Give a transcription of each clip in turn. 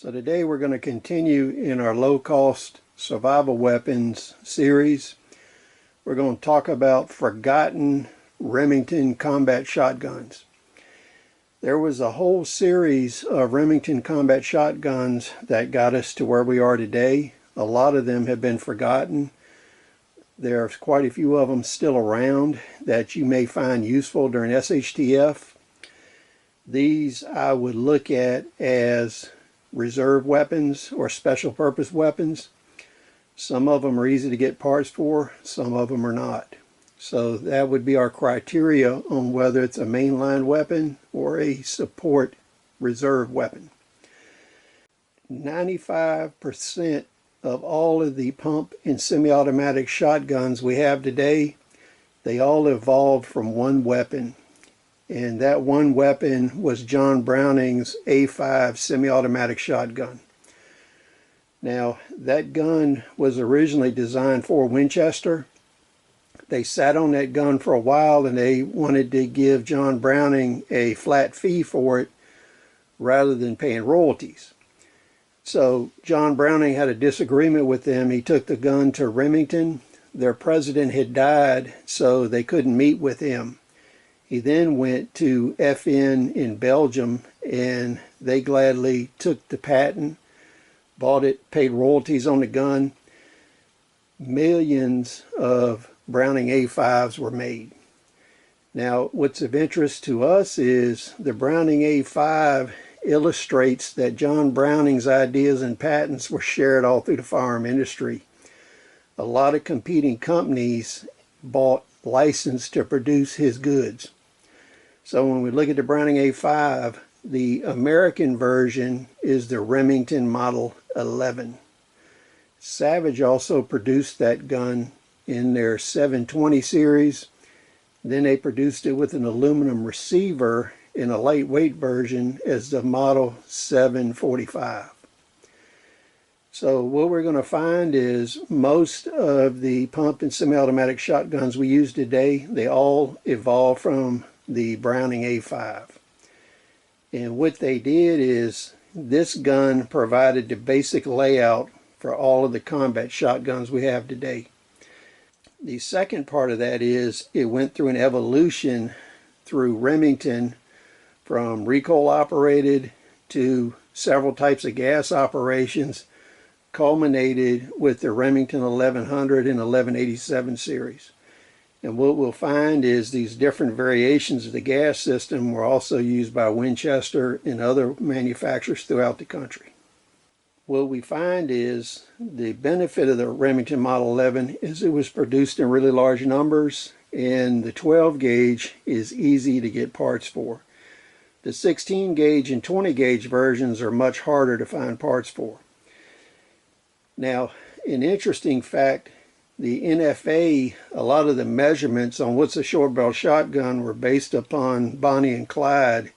So today we're going to continue in our low-cost survival weapons series. We're going to talk about forgotten Remington combat shotguns. There was a whole series of Remington combat shotguns that got us to where we are today. A lot of them have been forgotten. There's quite a few of them still around that you may find useful during SHTF. These I would look at as reserve weapons or special purpose weapons. Some of them are easy to get parts for, some of them are not. So that would be our criteria on whether it's a mainline weapon or a support reserve weapon. 95% of all of the pump and semi-automatic shotguns we have today, they all evolved from one weapon. And that one weapon was John Browning's A5 semi-automatic shotgun. Now, that gun was originally designed for Winchester. They sat on that gun for a while and they wanted to give John Browning a flat fee for it rather than paying royalties. So John Browning had a disagreement with them. He took the gun to Remington. Their president had died, so they couldn't meet with him. He then went to FN in Belgium and they gladly took the patent, bought it, paid royalties on the gun. Millions of Browning A5s were made. Now, what's of interest to us is the Browning A5 illustrates that John Browning's ideas and patents were shared all through the firearm industry. A lot of competing companies bought license to produce his goods. So when we look at the Browning A5, the American version is the Remington Model 11. Savage also produced that gun in their 720 series. Then they produced it with an aluminum receiver in a lightweight version as the Model 745. So what we're going to find is most of the pump and semi-automatic shotguns we use today, they all evolved from the Browning A5. And what they did is this gun provided the basic layout for all of the combat shotguns we have today. The second part of that is it went through an evolution through Remington from recoil operated to several types of gas operations, culminated with the Remington 1100 and 1187 series. And what we'll find is these different variations of the gas system were also used by Winchester and other manufacturers throughout the country. What we find is the benefit of the Remington Model 11 is it was produced in really large numbers, and the 12 gauge is easy to get parts for. The 16 gauge and 20 gauge versions are much harder to find parts for. Now, an interesting fact, the NFA, a lot of the measurements on what's a short barrel shotgun were based upon Bonnie and Clyde,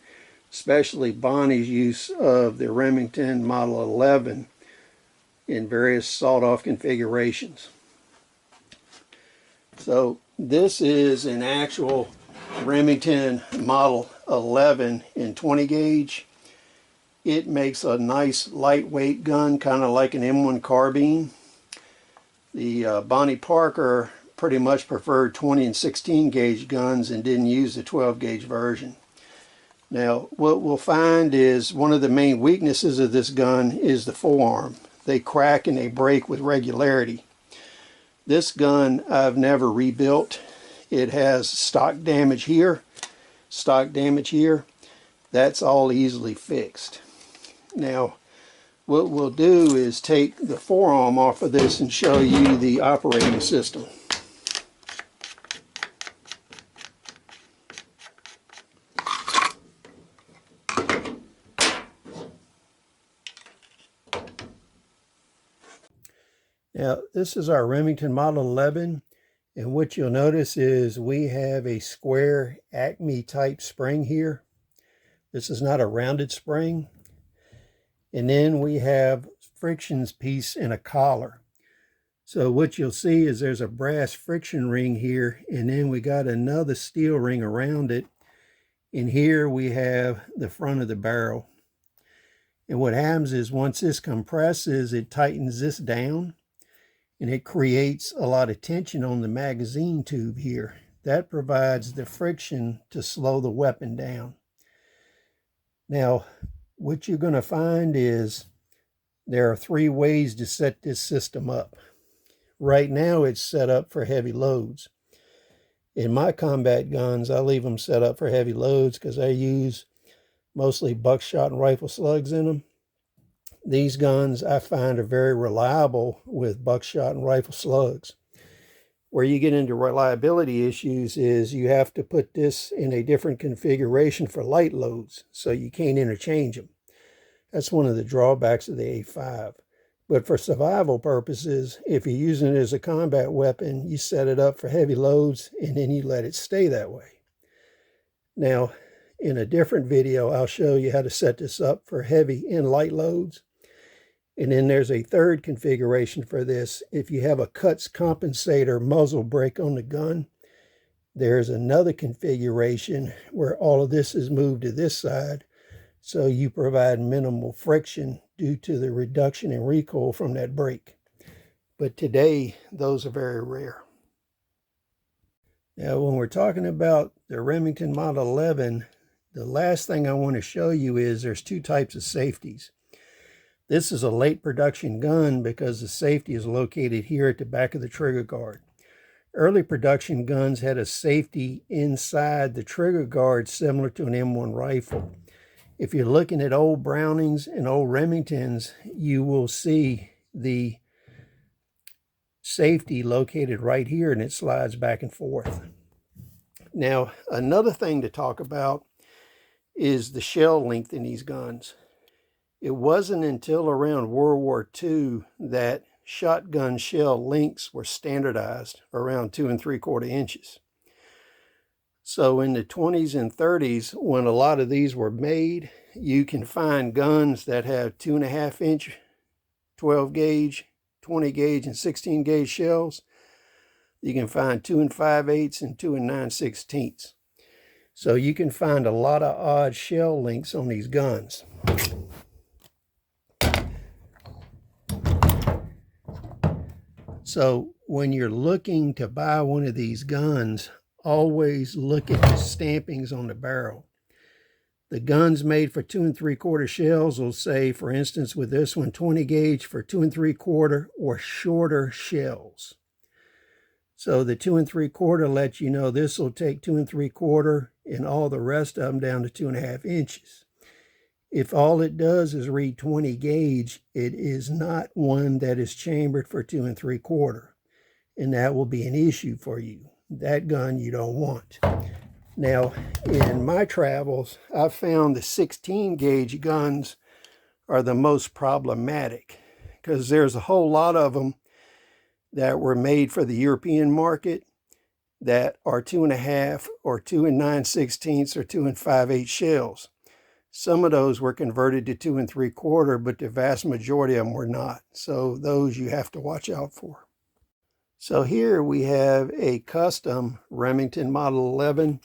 especially Bonnie's use of the Remington Model 11 in various sawed-off configurations. So this is an actual Remington Model 11 in 20 gauge. It makes a nice lightweight gun, kind of like an M1 carbine. The Bonnie Parker pretty much preferred 20 and 16 gauge guns and didn't use the 12 gauge version. Now, what we'll find is one of the main weaknesses of this gun is the forearm. They crack and they break with regularity. This gun I've never rebuilt. It has stock damage here, stock damage here. That's all easily fixed. Now, what we'll do is take the forearm off of this and show you the operating system. Now, this is our Remington Model 11, and what you'll notice is we have a square Acme type spring here. This is not a rounded spring. And then we have frictions piece and a collar. So what you'll see is there's a brass friction ring here, and then we got another steel ring around it. And here we have the front of the barrel. And what happens is once this compresses, it tightens this down and it creates a lot of tension on the magazine tube here. That provides the friction to slow the weapon down. Now, what you're going to find is there are 3 ways to set this system up. Right now, it's set up for heavy loads. In my combat guns, I leave them set up for heavy loads because I use mostly buckshot and rifle slugs in them. These guns I find are very reliable with buckshot and rifle slugs. Where you get into reliability issues is you have to put this in a different configuration for light loads, so you can't interchange them. That's one of the drawbacks of the A5. But for survival purposes, if you're using it as a combat weapon, you set it up for heavy loads and then you let it stay that way. Now, in a different video, I'll show you how to set this up for heavy and light loads. And then there's a third configuration for this. If you have a cuts compensator muzzle brake on the gun, there's another configuration where all of this is moved to this side, so you provide minimal friction due to the reduction in recoil from that brake. But today, those are very rare. Now, when we're talking about the Remington Model 11, the last thing I want to show you is there's 2 types of safeties. This is a late production gun because the safety is located here at the back of the trigger guard. Early production guns had a safety inside the trigger guard similar to an M1 rifle. If you're looking at old Brownings and old Remingtons, you will see the safety located right here and it slides back and forth. Now, another thing to talk about is the shell length in these guns. It wasn't until around World War II that shotgun shell lengths were standardized around 2 3/4 inches. So in the 20s and 30s, when a lot of these were made, you can find guns that have 2.5 inch, 12 gauge, 20 gauge, and 16 gauge shells. You can find 2 5/8 and 2 9/16. So you can find a lot of odd shell lengths on these guns. So when you're looking to buy one of these guns, always look at the stampings on the barrel. The guns made for 2 3/4 shells will say, for instance, with this one, 20 gauge for 2 3/4 or shorter shells. So the 2 3/4 lets you know this will take 2 3/4 and all the rest of them down to 2.5 inches. If all it does is read 20 gauge, it is not one that is chambered for 2 3/4. And that will be an issue for you. That gun you don't want. Now, in my travels, I've found the 16 gauge guns are the most problematic because there's a whole lot of them that were made for the European market that are 2.5 or 2 9/16 or 2 5/8 shells. Some of those were converted to 2 3/4, but the vast majority of them were not. So those you have to watch out for. So here we have a custom Remington Model 11.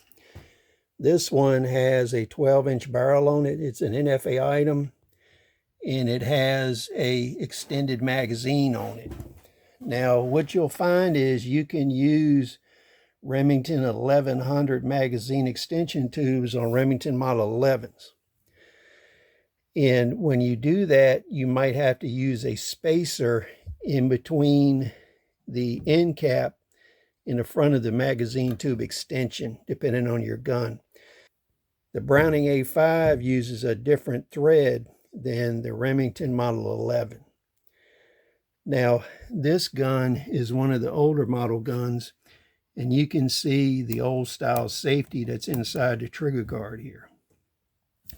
This one has a 12-inch barrel on it. It's an NFA item, and it has a extended magazine on it. Now, what you'll find is you can use Remington 1100 magazine extension tubes on Remington Model 11s. And when you do that, you might have to use a spacer in between the end cap in the front of the magazine tube extension, depending on your gun. The Browning A5 uses a different thread than the Remington Model 11. Now, this gun is one of the older model guns, and you can see the old style safety that's inside the trigger guard here.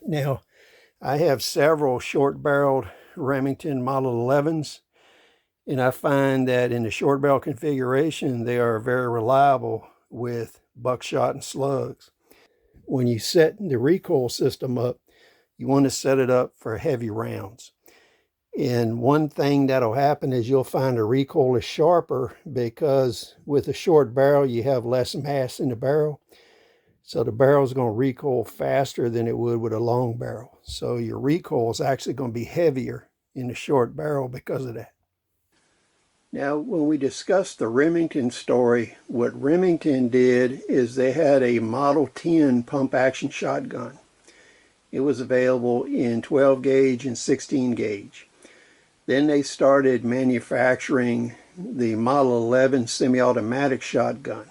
Now, I have several short-barreled Remington Model 11s, and I find that in the short barrel configuration, they are very reliable with buckshot and slugs. When you set the recoil system up, you want to set it up for heavy rounds. And one thing that'll happen is you'll find the recoil is sharper because with a short barrel, you have less mass in the barrel. So the barrel is going to recoil faster than it would with a long barrel. So your recoil is actually going to be heavier in the short barrel because of that. Now, when we discussed the Remington story, what Remington did is they had a Model 10 pump action shotgun. It was available in 12 gauge and 16 gauge. Then they started manufacturing the Model 11 semi-automatic shotgun.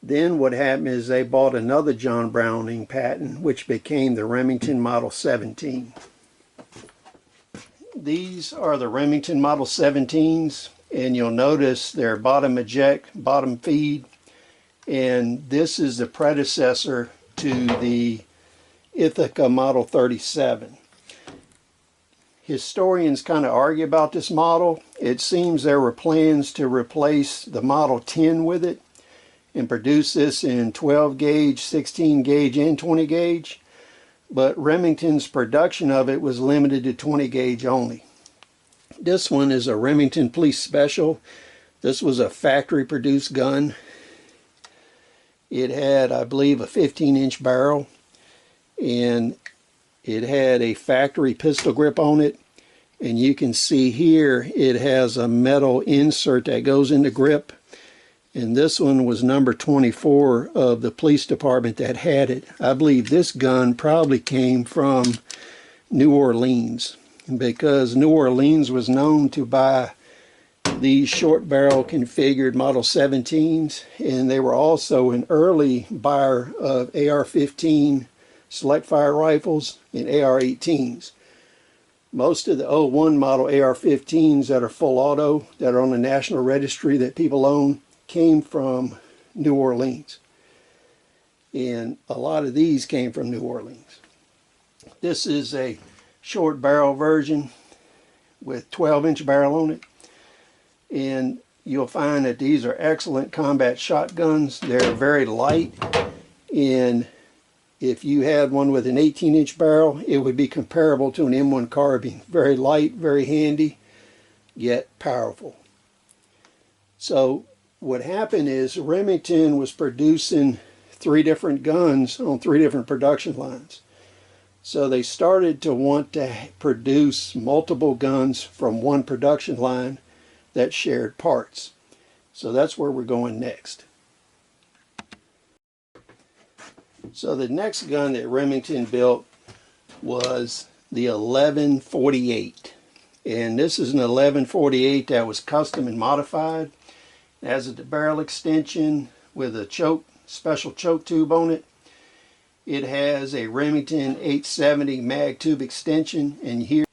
Then what happened is they bought another John Browning patent, which became the Remington Model 17. These are the Remington Model 17s, and you'll notice they're bottom eject, bottom feed, and this is the predecessor to the Ithaca Model 37. Historians kind of argue about this model. It seems there were plans to replace the Model 10 with it and produce this in 12 gauge, 16 gauge, and 20 gauge. But Remington's production of it was limited to 20 gauge only. This one is a Remington Police Special. This was a factory produced gun. It had, I believe, a 15-inch barrel, and it had a factory pistol grip on it. And you can see here it has a metal insert that goes in the grip. And this one was number 24 of the police department that had it. I believe this gun probably came from New Orleans, because New Orleans was known to buy these short barrel configured Model 17s, and they were also an early buyer of AR-15 select fire rifles and AR-18s. Most of the 01 model AR-15s that are full auto, that are on the National Registry that people own, came from New Orleans. And a lot of these came from New Orleans. This is a short barrel version with 12-inch barrel on it. And you'll find that these are excellent combat shotguns. They're very light. And if you had one with an 18-inch barrel, it would be comparable to an M1 carbine. Very light, very handy, yet powerful. So what happened is Remington was producing 3 different guns on 3 different production lines. So they started to want to produce multiple guns from one production line that shared parts. So that's where we're going next. So the next gun that Remington built was the 1148. And this is an 1148 that was custom and modified. It has a barrel extension with a special choke tube on it. It has a Remington 870 mag tube extension, and here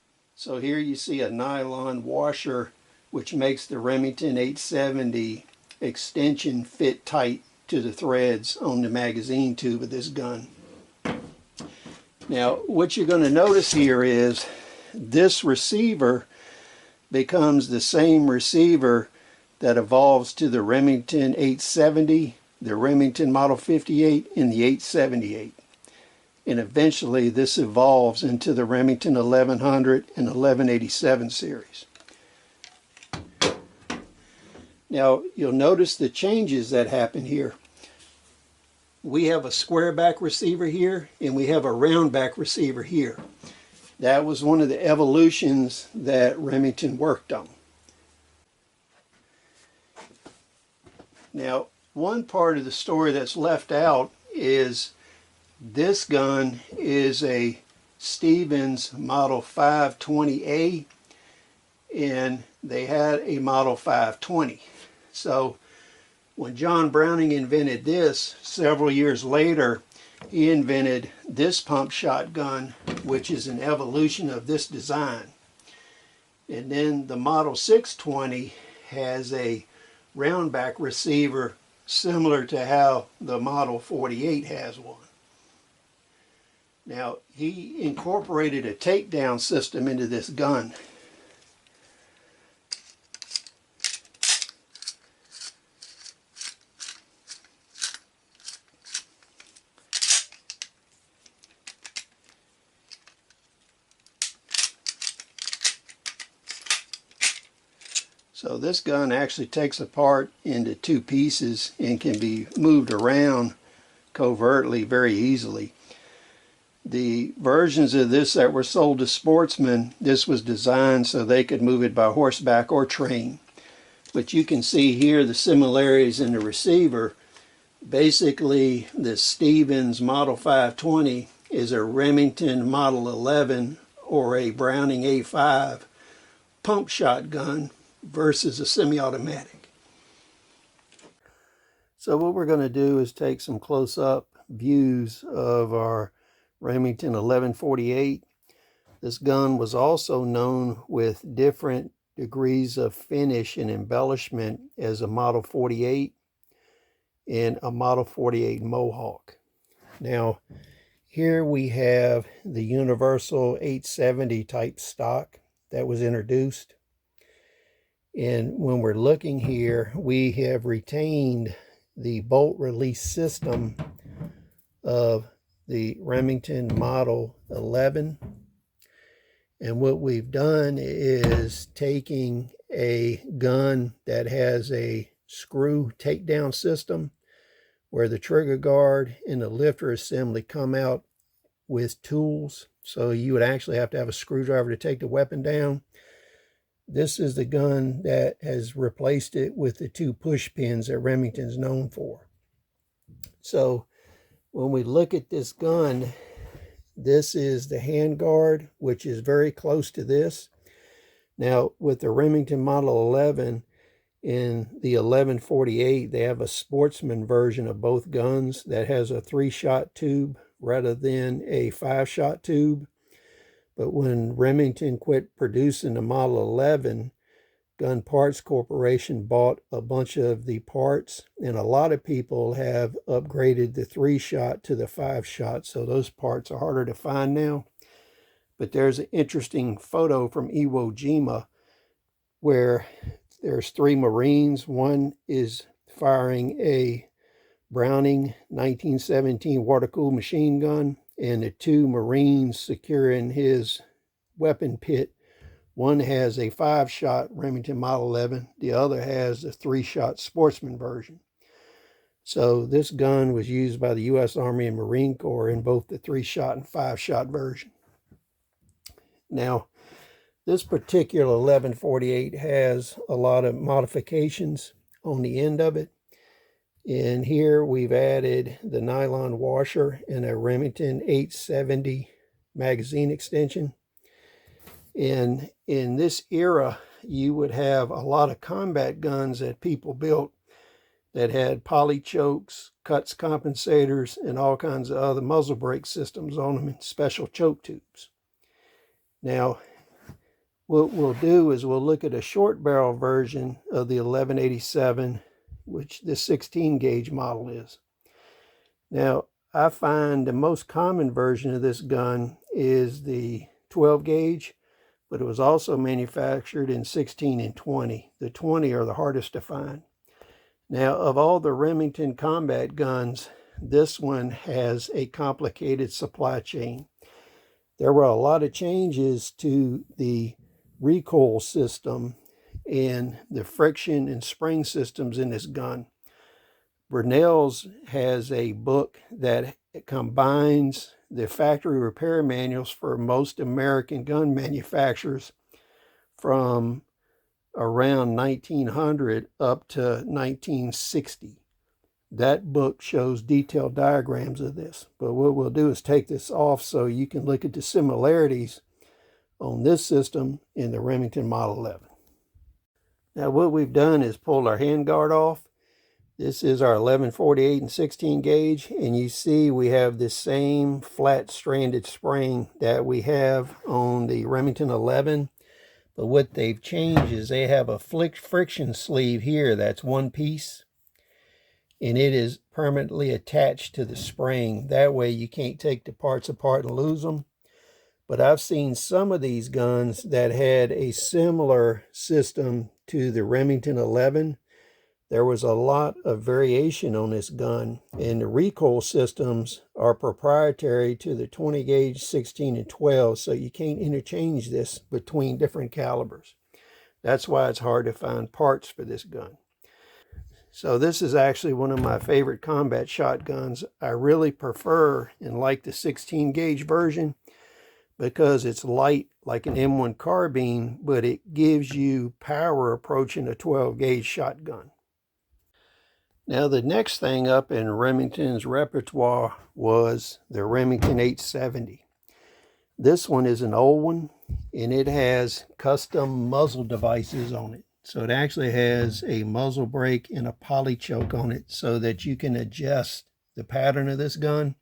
you see a nylon washer which makes the Remington 870 extension fit tight to the threads on the magazine tube of this gun. Now what you're going to notice here is this receiver becomes the same receiver that evolves to the Remington 870, the Remington Model 58, and the 878. And eventually this evolves into the Remington 1100 and 1187 series. Now you'll notice the changes that happen here. We have a square back receiver here, and we have a round back receiver here. That was one of the evolutions that Remington worked on. Now, one part of the story that's left out is this gun is a Stevens Model 520A, and they had a Model 520. So when John Browning invented this several years later, he invented this pump shotgun, which is an evolution of this design. And then the Model 620 has a round back receiver similar to how the Model 48 has one. Now, he incorporated a takedown system into this gun. So this gun actually takes apart into 2 pieces and can be moved around covertly very easily. The versions of this that were sold to sportsmen, this was designed so they could move it by horseback or train. But you can see here the similarities in the receiver. Basically, the Stevens Model 520 is a Remington Model 11 or a Browning A5 pump shotgun versus a semi-automatic. So what we're going to do is take some close-up views of our Remington 1148. This gun was also known with different degrees of finish and embellishment as a Model 48 and a Model 48 Mohawk. Now, here we have the universal 870 type stock that was introduced. And when we're looking here, we have retained the bolt release system of the Remington Model 11. And what we've done is taking a gun that has a screw takedown system where the trigger guard and the lifter assembly come out with tools. So you would actually have to have a screwdriver to take the weapon down. This is the gun that has replaced it with the 2 push pins that Remington's known for. So when we look at this gun, this is the handguard, which is very close to this. Now, with the Remington Model 11 and the 1148, they have a sportsman version of both guns that has a 3-shot tube rather than a 5-shot tube. But when Remington quit producing the Model 11, Gun Parts Corporation bought a bunch of the parts, and a lot of people have upgraded the 3-shot to the 5-shot, so those parts are harder to find now. But there's an interesting photo from Iwo Jima where there's 3 Marines. One is firing a Browning 1917 water-cooled machine gun, and the 2 Marines securing his weapon pit. One has a 5-shot Remington Model 11. The other has a 3-shot sportsman version. So this gun was used by the U.S. Army and Marine Corps in both the 3-shot and 5-shot version. Now, this particular 1148 has a lot of modifications on the end of it. And here we've added the nylon washer and a Remington 870 magazine extension. And in this era, you would have a lot of combat guns that people built that had poly chokes, cuts compensators, and all kinds of other muzzle brake systems on them and special choke tubes. Now, what we'll do is we'll look at a short barrel version of the 1187, which the 16 gauge model is. Now, I find the most common version of this gun is the 12 gauge, but it was also manufactured in 16 and 20. The 20 are the hardest to find. Now, of all the Remington combat guns, this one has a complicated supply chain. There were a lot of changes to the recoil system and the friction and spring systems in this gun. Brunel's has a book that combines the factory repair manuals for most American gun manufacturers from around 1900 up to 1960. That book shows detailed diagrams of this. But what we'll do is take this off so you can look at the similarities on this system in the Remington Model 11. Now what we've done is pulled our handguard off. This is our 1148 and 16 gauge, and you see we have this same flat stranded spring that we have on the Remington 11. But what they've changed is they have a friction sleeve here that's one piece, and it is permanently attached to the spring. That way you can't take the parts apart and lose them. But I've seen some of these guns that had a similar system to the Remington 11. There was a lot of variation on this gun, and the recoil systems are proprietary to the 20 gauge, 16 and 12, so you can't interchange this between different calibers. That's why it's hard to find parts for this gun. So this is actually one of my favorite combat shotguns. I really prefer and like the 16 gauge version because it's light like an M1 carbine, but it gives you power approaching a 12 gauge shotgun. Now the next thing up in Remington's repertoire was the Remington 870. This one is an old one, and it has custom muzzle devices on it. So it actually has a muzzle brake and a poly choke on it so that you can adjust the pattern of this gun.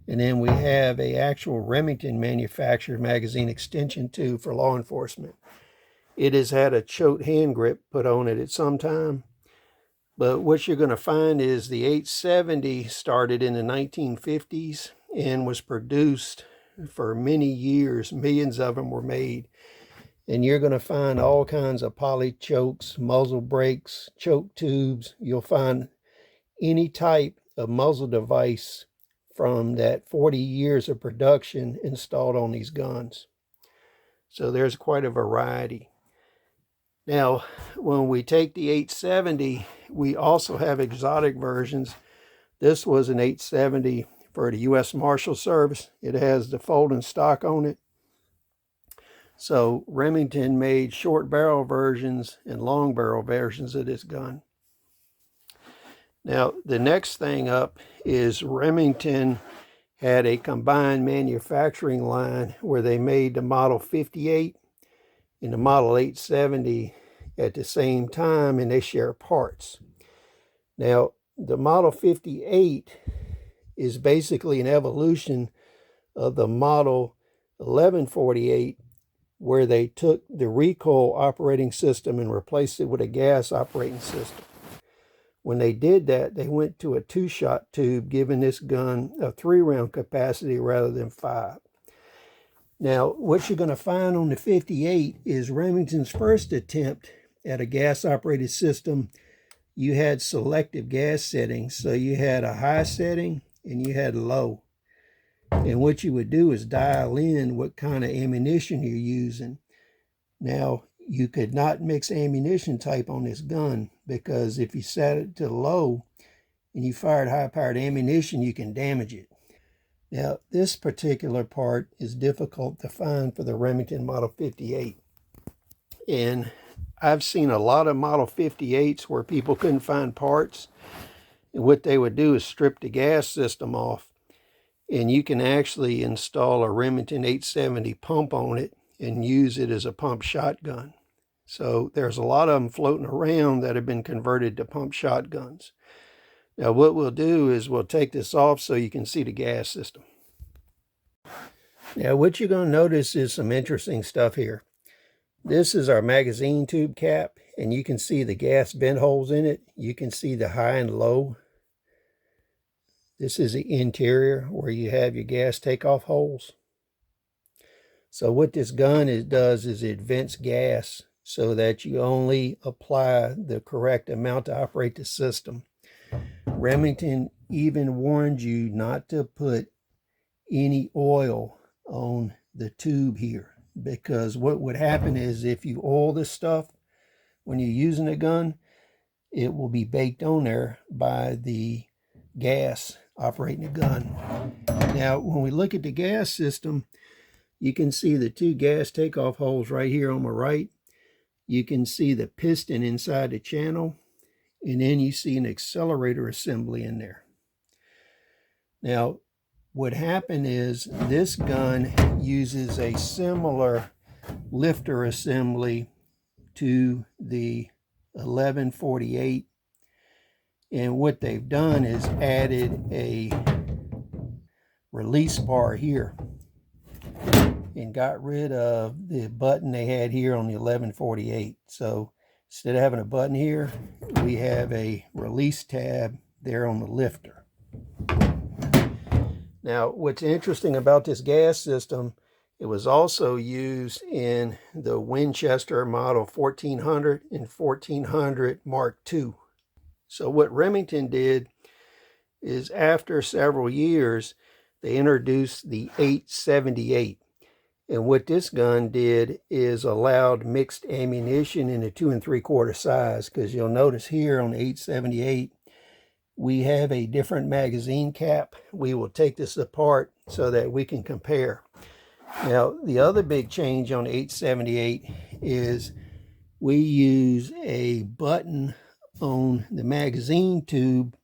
And then we have a actual Remington manufactured magazine extension tube for law enforcement. It has had a choke hand grip put on it at some time. But what you're going to find is the 870 started in the 1950s and was produced for many years. Millions of them were made. And you're going to find all kinds of poly chokes, muzzle brakes, choke tubes. You'll find any type of muzzle device from that 40 years of production installed on these guns. So there's quite a variety. Now, when we take the 870, we also have exotic versions. This was an 870 for the U.S. Marshal Service. It has the folding stock on it. So Remington made short barrel versions and long barrel versions of this gun. Now, the next thing up is Remington had a combined manufacturing line where they made the Model 58 and the Model 870 at the same time, and they share parts. Now, the Model 58 is basically an evolution of the Model 1148, where they took the recoil operating system and replaced it with a gas operating system. When they did that, they went to a 2-shot tube, giving this gun a 3-round capacity rather than 5. Now, what you're going to find on the 58 is Remington's first attempt at a gas-operated system. You had selective gas settings, so you had a high setting and you had low. And what you would do is dial in what kind of ammunition you're using. Now, you could not mix ammunition type on this gun, because if you set it to low and you fired high-powered ammunition, you can damage it. Now, this particular part is difficult to find for the Remington Model 58. And I've seen a lot of Model 58s where people couldn't find parts. And what they would do is strip the gas system off. And you can actually install a Remington 870 pump on it and use it as a pump shotgun. So there's a lot of them floating around that have been converted to pump shotguns. Now what we'll do is we'll take this off so you can see the gas system. Now what you're going to notice is some interesting stuff here. This is our magazine tube cap, and you can see the gas vent holes in it. You can see the high and low. This is the interior where you have your gas takeoff holes. So what this gun does is it vents gas so that you only apply the correct amount to operate the system. Remington even warned you not to put any oil on the tube here, because what would happen is if you oil this stuff when you're using a gun, it will be baked on there by the gas operating the gun. Now, when we look at the gas system, you can see the 2 gas takeoff holes right here on my right. You can see the piston inside the channel, and then you see an accelerator assembly in there. Now, what happened is this gun uses a similar lifter assembly to the 1148. And what they've done is added a release bar here and got rid of the button they had here on the 1148. So instead of having a button here, we have a release tab there on the lifter. Now, what's interesting about this gas system, it was also used in the Winchester Model 1400 and 1400 Mark II. So what Remington did is after several years, they introduced the 878. And what this gun did is allowed mixed ammunition in a 2 3/4 size, because you'll notice here on the 878, we have a different magazine cap. We will take this apart so that we can compare. Now, the other big change on the 878 is we use a button on the magazine tube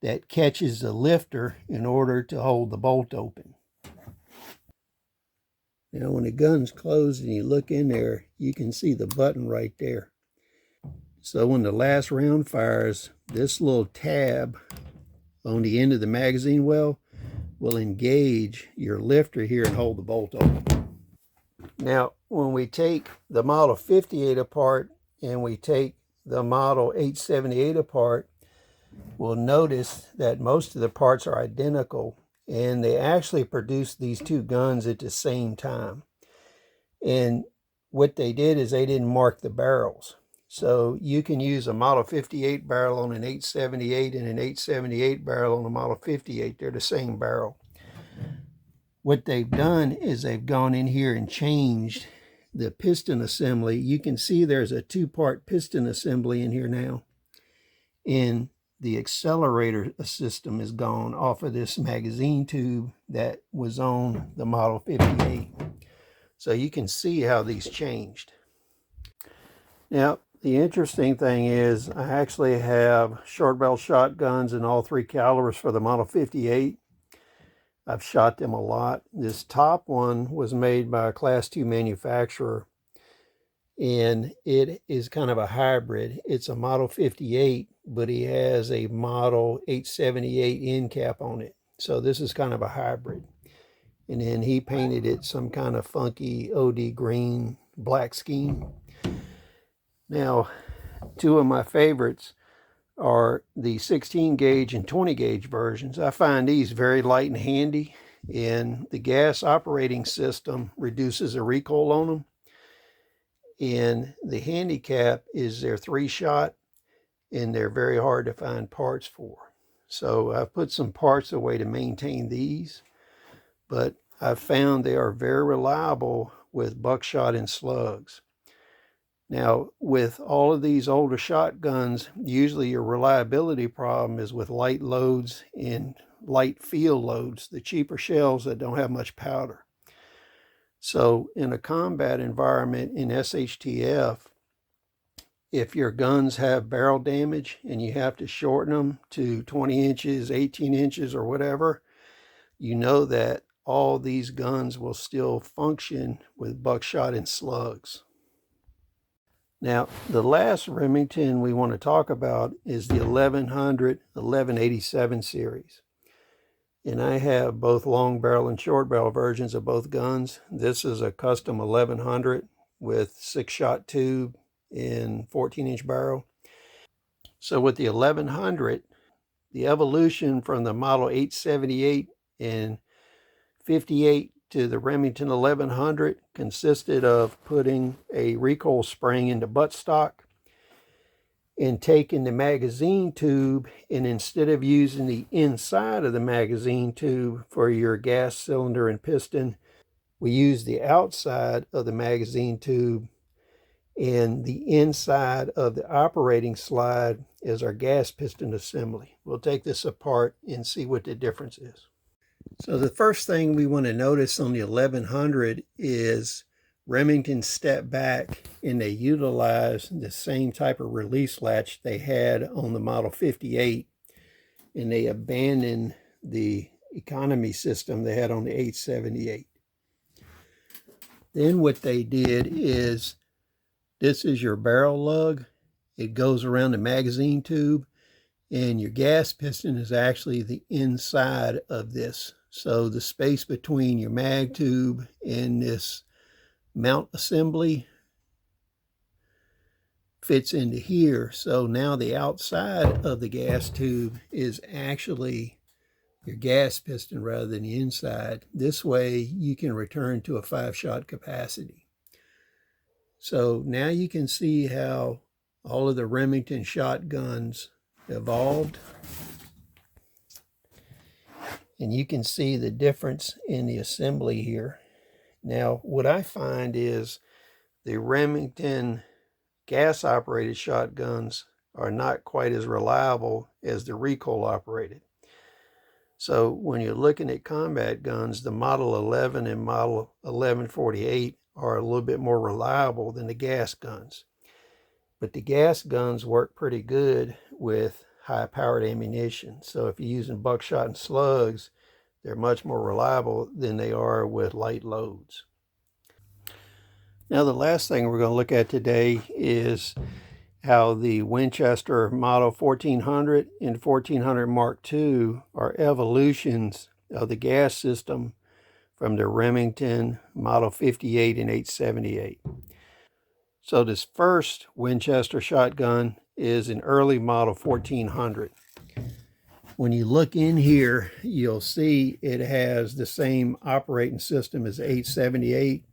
that catches the lifter in order to hold the bolt open. Now, when the gun's closed and you look in there, you can see the button right there. So when the last round fires, this little tab on the end of the magazine well will engage your lifter here and hold the bolt open. Now, when we take the Model 58 apart and we take the Model 878 apart, we'll notice that most of the parts are identical, and they actually produced these two guns at the same time. And what they did is they didn't mark the barrels. So you can use a Model 58 barrel on an 878 and an 878 barrel on a Model 58. They're the same barrel. What they've done is they've gone in here and changed the piston assembly. You can see there's a 2-part piston assembly in here now. And the accelerator system is gone off of this magazine tube that was on the Model 58. So you can see how these changed. Now, the interesting thing is I actually have short barrel shotguns in all 3 calibers for the Model 58. I've shot them a lot. This top one was made by a Class 2 manufacturer, and it is kind of a hybrid. It's a Model 58, but he has a Model 878 end cap on it. So this is kind of a hybrid. And then he painted it some kind of funky OD green black scheme. Now, 2 of my favorites are the 16 gauge and 20 gauge versions. I find these very light and handy, and the gas operating system reduces the recoil on them. And the handicap is they're 3-shot, and they're very hard to find parts for. So I've put some parts away to maintain these, but I've found they are very reliable with buckshot and slugs. Now, with all of these older shotguns, usually your reliability problem is with light loads and light field loads, the cheaper shells that don't have much powder. So in a combat environment in SHTF, if your guns have barrel damage and you have to shorten them to 20 inches, 18 inches, or whatever, you know that all these guns will still function with buckshot and slugs. Now, the last Remington we want to talk about is the 1100 1187 series. And I have both long barrel and short barrel versions of both guns. This is a custom 1100 with 6-shot tube and 14-inch barrel. So with the 1100, the evolution from the Model 878 and 58 to the Remington 1100 consisted of putting a recoil spring into buttstock and taking the magazine tube, and instead of using the inside of the magazine tube for your gas cylinder and piston, we use the outside of the magazine tube, and the inside of the operating slide is our gas piston assembly. We'll take this apart and see what the difference is. So the first thing we want to notice on the 1100 is Remington stepped back and they utilized the same type of release latch they had on the Model 58, and they abandoned the economy system they had on the 878. Then what they did is, this is your barrel lug. It goes around the magazine tube, and your gas piston is actually the inside of this. So the space between your mag tube and this mount assembly fits into here. So now the outside of the gas tube is actually your gas piston rather than the inside. This way you can return to a 5-shot capacity. So now you can see how all of the Remington shotguns evolved. And you can see the difference in the assembly here. Now, what I find is the Remington gas-operated shotguns are not quite as reliable as the recoil-operated. So when you're looking at combat guns, the Model 11 and Model 1148 are a little bit more reliable than the gas guns. But the gas guns work pretty good with high-powered ammunition. So if you're using buckshot and slugs, they're much more reliable than they are with light loads. Now the last thing we're going to look at today is how the Winchester Model 1400 and 1400 Mark II are evolutions of the gas system from the Remington Model 58 and 878. So this first Winchester shotgun is an early Model 1400. When you look in here, you'll see it has the same operating system as 878,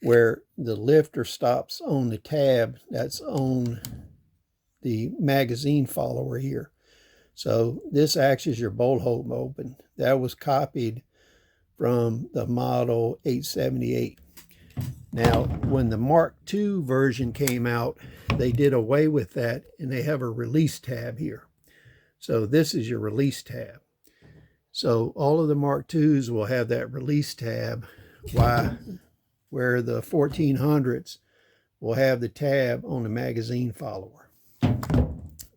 where the lifter stops on the tab that's on the magazine follower here. So this acts as your bolt hole open. That was copied from the Model 878. Now, when the Mark II version came out, they did away with that, and they have a release tab here. So this is your release tab. So all of the Mark IIs will have that release tab, where the 1400s will have the tab on the magazine follower.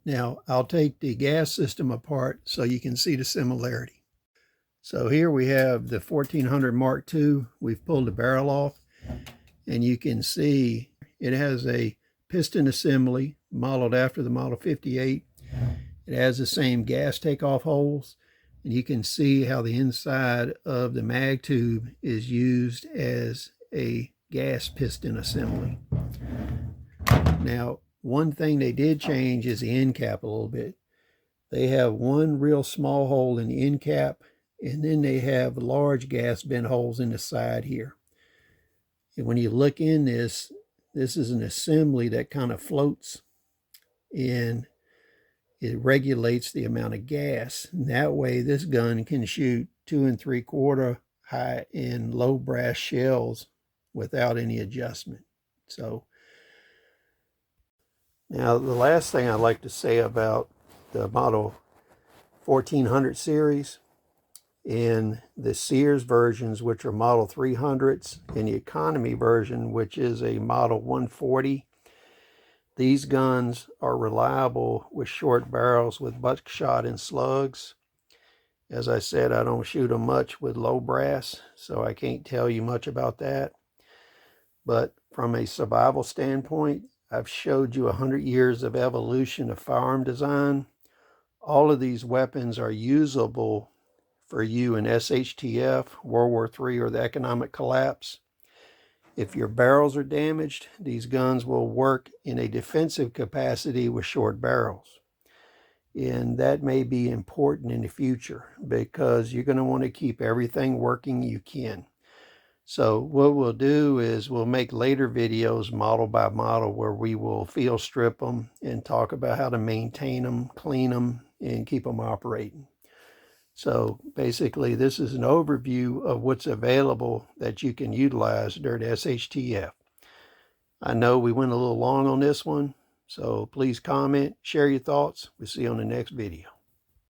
Now, I'll take the gas system apart so you can see the similarity. So here we have the 1400 Mark II. We've pulled the barrel off, and you can see it has a piston assembly modeled after the Model 58. It has the same gas takeoff holes, and you can see how the inside of the mag tube is used as a gas piston assembly. Now, one thing they did change is the end cap a little bit. They have one real small hole in the end cap, and then they have large gas vent holes in the side here. And when you look in this is an assembly that kind of floats, and it regulates the amount of gas. And that way this gun can shoot 2 3/4 high and low brass shells without any adjustment. So now the last thing I'd like to say about the Model 1400 series and the Sears versions, which are Model 300s, and the economy version, which is a Model 140. These guns are reliable with short barrels with buckshot and slugs. As I said, I don't shoot them much with low brass, so I can't tell you much about that. But from a survival standpoint, I've showed you 100 years of evolution of firearm design. All of these weapons are usable for you in SHTF, World War III, or the economic collapse. If your barrels are damaged, these guns will work in a defensive capacity with short barrels. And that may be important in the future because you're going to want to keep everything working you can. So what we'll do is we'll make later videos model by model where we will field strip them and talk about how to maintain them, clean them, and keep them operating. So basically this is an overview of what's available that you can utilize during SHTF. I know we went a little long on this one, so please comment, share your thoughts. We'll see you on the next video.